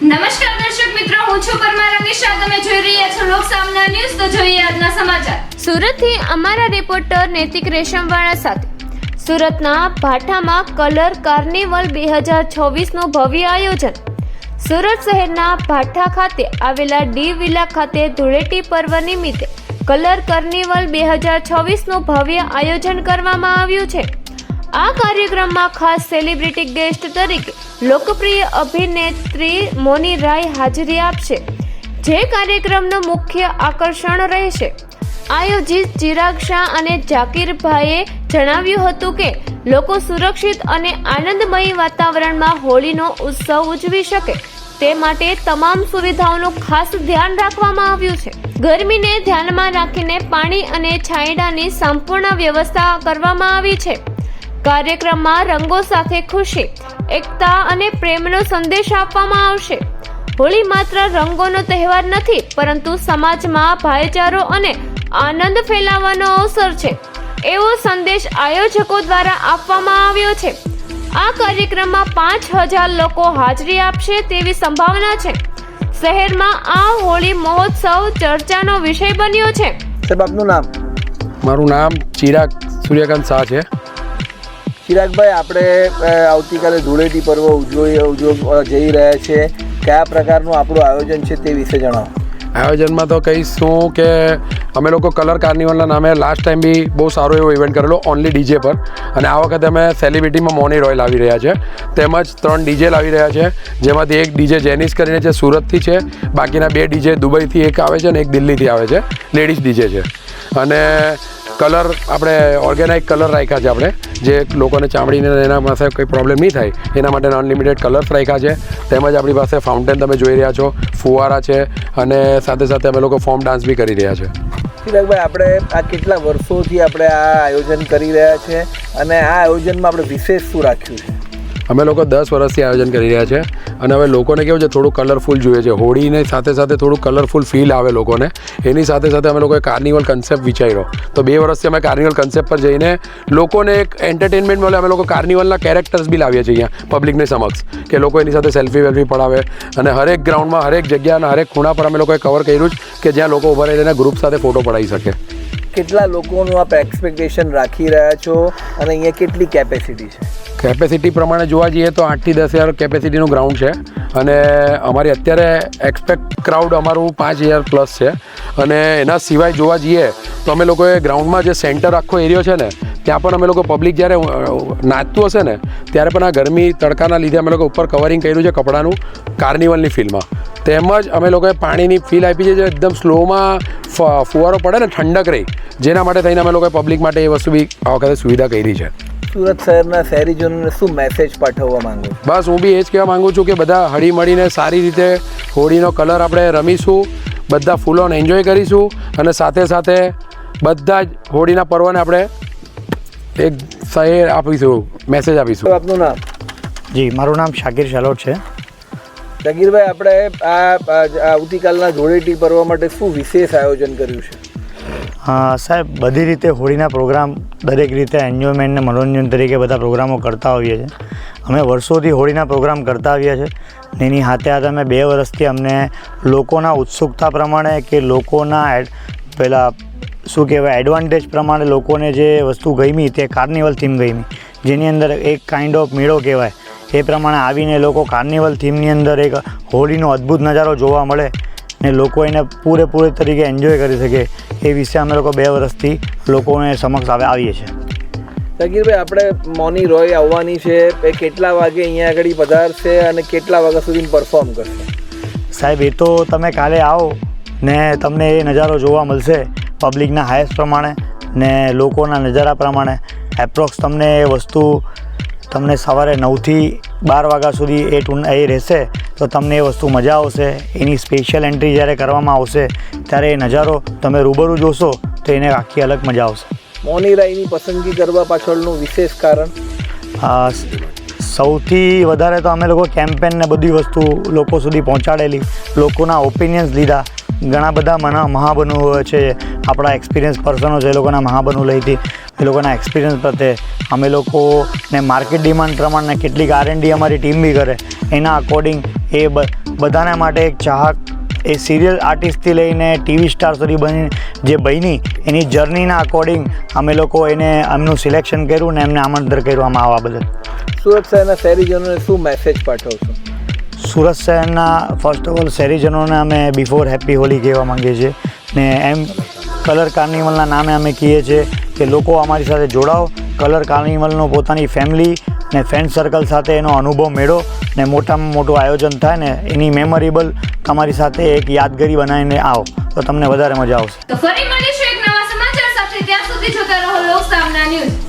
નમસ્કાર દર્શક મિત્રો, હું છું પરમાર અમીશા. તમે જોઈ રહ્યા છો લોક સામના ન્યૂઝ. તો જોઈએ આજના સમાચાર. સુરતથી અમારા રિપોર્ટર નૈતિક રેશમવાળા સાથે. સુરતના ભાઠામાં કલર કાર્નિવલ 2026નું ભવ્ય આયોજન. સુરત શહેરના ભાઠા ખાતે આવેલા ડી વિલા ખાતે ધૂળેટી પર્વ નિમિત્તે કલર કાર્નિવલ 2026નું ભવ્ય આયોજન કરવામાં આવ્યું છે. આ કાર્યક્રમમાં ખાસ સેલિબ્રિટી ગેસ્ટ તરીકે લોકપ્રિય અભિનેત્રી મોની રાય હાજરી આપશે, જે કાર્યક્રમનું મુખ્ય આકર્ષણ રહેશે. આયોજિત ચિરાગ શાહ અને ઝાકીરભાઈએ જણાવ્યું હતું કે લોકો સુરક્ષિત અને આનંદમય વાતાવરણમાં હોળીનો ઉત્સવ ઉજવી શકે તે માટે તમામ સુવિધાઓનું ખાસ ધ્યાન રાખવામાં આવ્યું છે. ગરમીને ધ્યાનમાં રાખીને પાણી અને છાંયડાની સંપૂર્ણ વ્યવસ્થા કરવામાં આવી છે. કાર્યક્રમમાં રંગો સાથે ખુશી, એકતા અને પ્રેમનો સંદેશ આપવામાં આવશે. હોળી માત્ર રંગોનો તહેવાર નથી, પરંતુ સમાજમાં ભાઈચારો અને આનંદ ફેલાવવાનો અવસર છે, એવો સંદેશ આયોજકો દ્વારા આપવામાં આવ્યો છે. આ કાર્યક્રમમાં 5000 લોકો હાજરી આપશે તેવી સંભાવના છે. શહેરમાં આ હોળી મહોત્સવ ચર્ચાનો વિષય બન્યો છે. સાહેબ, આપનું નામ? મારું નામ ચિરાગ સૂર્યકાંત શાહ છે. ચિરાગભાઈ, આપણે આવતીકાલે ધૂળેટી પર્વ ઉજવવા જઈ રહ્યા છે. કયા પ્રકારનું આપણું આયોજન છે તે વિશે જણાવો. આયોજનમાં તો કહીશું કે અમે લોકો કલર કાર્નિવલના નામે લાસ્ટ ટાઈમ બી બહુ સારો એવો ઇવેન્ટ કરેલો ઓનલી ડીજે પર, અને આ વખતે અમે સેલિબ્રિટીમાં મોની રોય લાવી રહ્યા છે. તેમજ 3 ડીજે લાવી રહ્યા છે, જેમાંથી એક ડીજે જેનિસ કરીને છે, સુરતથી છે. બાકીના 2 ડીજે દુબઈથી એક આવે છે અને એક દિલ્હીથી આવે છે, લેડીઝ ડીજે છે. અને કલર આપણે ઓર્ગેનાઇઝ કલર રાખ્યા છે, આપણે જે લોકોને ચામડીને એના પાસે કોઈ પ્રોબ્લેમ નહીં થાય એના માટે અનલિમિટેડ કલર્સ રાખ્યા છે. તેમજ આપણી પાસે ફાઉન્ટેન તમે જોઈ રહ્યા છો, ફુવારા છે, અને સાથે સાથે અમે લોકો ફોર્મ ડાન્સ બી કરી રહ્યા છે. ચિરાગભાઈ, આપણે આ કેટલા વર્ષોથી આપણે આ આયોજન કરી રહ્યા છે, અને આ આયોજનમાં આપણે વિશેષ શું રાખ્યું છે? અમે લોકો 10 વર્ષથી આયોજન કરી રહ્યા છે, અને હવે લોકોને કેવું છે, થોડું કલરફુલ જોઈએ છે. હોળીની સાથે સાથે થોડું કલરફુલ ફીલ આવે લોકોને. એની સાથે સાથે અમે લોકોએ કાર્નિવલ કન્સેપ્ટ વિચાર્યો. તો 2 વર્ષથી અમે કાર્નિવલ કન્સેપ્ટ પર જઈને લોકોને એક એન્ટરટેનમેન્ટ મળે. અમે લોકો કાર્નિવલના કેરેક્ટર્સ બી લાવીએ છીએ અહીંયા પબ્લિકની સમક્ષ, કે લોકો એની સાથે સેલ્ફી વેલ્ફી પડાવે. અને હરેક ગ્રાઉન્ડમાં, હરેક જગ્યાના હરેક ખૂણા પર અમે લોકોએ કવર કર્યું જ, કે જ્યાં લોકો ઊભા રહીને ગ્રુપ સાથે ફોટો પડાવી શકે. કેટલા લોકોનું આપ એક્સપેક્ટેશન રાખી રહ્યા છો, અને અહીંયા કેટલી કેપેસિટી છે? કેપેસિટી પ્રમાણે જોવા જઈએ તો 8 થી 10 હજાર કેપેસિટીનું ગ્રાઉન્ડ છે, અને અમારી અત્યારે એક્સપેક્ટ ક્રાઉડ અમારું 5000 પ્લસ છે. અને એના સિવાય જોવા જઈએ તો અમે લોકોએ ગ્રાઉન્ડમાં જે સેન્ટર આખો એરિયો છે ને, ત્યાં પણ અમે લોકો પબ્લિક જ્યારે નાચતું હશે ને ત્યારે પણ આ ગરમી તડકાના લીધે અમે લોકો ઉપર કવરિંગ કર્યું છે કપડાનું, કાર્નિવલની ફિલ્ડમાં. તેમજ અમે લોકોએ પાણીની ફીલ આપી છે, જે એકદમ સ્લોમાં ફુવારો પડે ને, ઠંડક રહી, જેના માટે થઈને અમે લોકોએ પબ્લિક માટે એ વસ્તુ બી આ વખતે સુવિધા કરી છે. સુરત શહેરના શહેરીજનોને શું મેસેજ પાઠવવા માંગો છો? બસ હું બી એ જ કહેવા માગું છું કે બધા હળી મળીને સારી રીતે હોળીનો કલર આપણે રમીશું, બધા ફૂલોને એન્જોય કરીશું, અને સાથે સાથે બધા જ હોળીના પર્વને આપણે એક શહેર આપીશું, મેસેજ આપીશું. આપનું નામ? જી, મારું નામ શાકિર શાલોટ છે. શાકિરભાઈ, આપણે આ આવતીકાલના ધૂળેટી પર્વ માટે શું વિશેષ આયોજન કર્યું છે? સાહેબ, બધી રીતે હોળીના પ્રોગ્રામ, દરેક રીતે એન્જોયમેન્ટ ને મનોરંજન તરીકે બધા પ્રોગ્રામો કરતા આવીએ છીએ. અમે વર્ષોથી હોળીના પ્રોગ્રામ કરતા આવ્યા છે. એની હાથે હાથે અમે 2 વર્ષથી અમને લોકોના ઉત્સુકતા પ્રમાણે, કે લોકોના પેલા શું કહેવાય એડવાન્ટેજ પ્રમાણે લોકોને જે વસ્તુ ગમી તે કાર્નિવલ થીમ ગમી, જેની અંદર એક કાઇન્ડ ઓફ મેળો કહેવાય. એ પ્રમાણે આવીને લોકો કાર્નિવલ થીમની અંદર એક હોળીનો અદ્ભુત નજારો જોવા મળે ને લોકો એને પૂરેપૂરી તરીકે એન્જોય કરી શકે, એ વિશે અમે લોકો 2 વર્ષથી લોકોને સમક્ષ આવીએ છીએ. શાકિરભાઈ, આપણે મોની રોય આવવાની છે, એ કેટલા વાગે અહીંયા આગળ પધારશે અને કેટલા વાગ્યા સુધી પરફોર્મ કરશે? સાહેબ, એ તો તમે કાલે આવો ને તમને એ નજારો જોવા મળશે, પબ્લિકના હાઈસ પ્રમાણે ને લોકોના નજારા પ્રમાણે. એપ્રોક્સ તમને એ વસ્તુ તમને સવારે 9 થી 12 વાગ્યા સુધી એ રહેશે, તો તમને એ વસ્તુ મજા આવશે. એની સ્પેશિયલ એન્ટ્રી જ્યારે કરવામાં આવશે ત્યારે એ નજારો તમે રૂબરૂ જોશો તો એને આખી અલગ મજા આવશે. મોની રાયની પસંદગી કરવા પાછળનું વિશેષ કારણ? સૌથી વધારે તો અમે લોકો કેમ્પેન ને બધી વસ્તુ લોકો સુધી પહોંચાડેલી, લોકોના ઓપિનિયન્સ લીધા, ઘણા બધા મહાબનુ છે, આપણા એક્સપિરિયન્સ પર્સનો છે, એ લોકોના મહાબનુ લઈથી એ લોકોના એક્સપિરિયન્સ પ્રત્યે અમે લોકોને માર્કેટ ડિમાન્ડ પ્રમાણે કેટલીક R&D અમારી ટીમ બી કરે, એના અકોર્ડિંગ એ બધાને માટે એક ચાહક એ સિરિયલ આર્ટિસ્ટથી લઈને TV સ્ટાર સુધી જે બની એની જર્નીના અકોર્ડિંગ અમે લોકો એમનું સિલેક્શન કર્યું ને એમને આમંત્રણ કર્યું આમાં આવવા બદલ. સુરત શહેરના શહેરીજનોને શું મેસેજ પાઠવશો? સુરત શહેરના ફર્સ્ટ ઓફ ઓલ શહેરીજનોને અમે બિફોર હેપી હોલી કહેવા માંગીએ છીએ ને એમ કલર કાર્નિવલના નામે અમે કહીએ છીએ કે લોકો અમારી સાથે જોડાઓ, કલર કાર્નિવલનો પોતાની ફેમિલી ને ફ્રેન્ડ સર્કલ સાથે એનો અનુભવ મેળવો ને મોટામાં મોટું આયોજન થાય ને એની મેમોરેબલ તમારી સાથે એક યાદગારી બનાવીને આવો તો તમને વધારે મજા આવશે. તો ફરી મળીશું એક નવા સમાચાર સાથે, ત્યાં સુધી જોતા રહો લોક સામના ન્યૂઝ.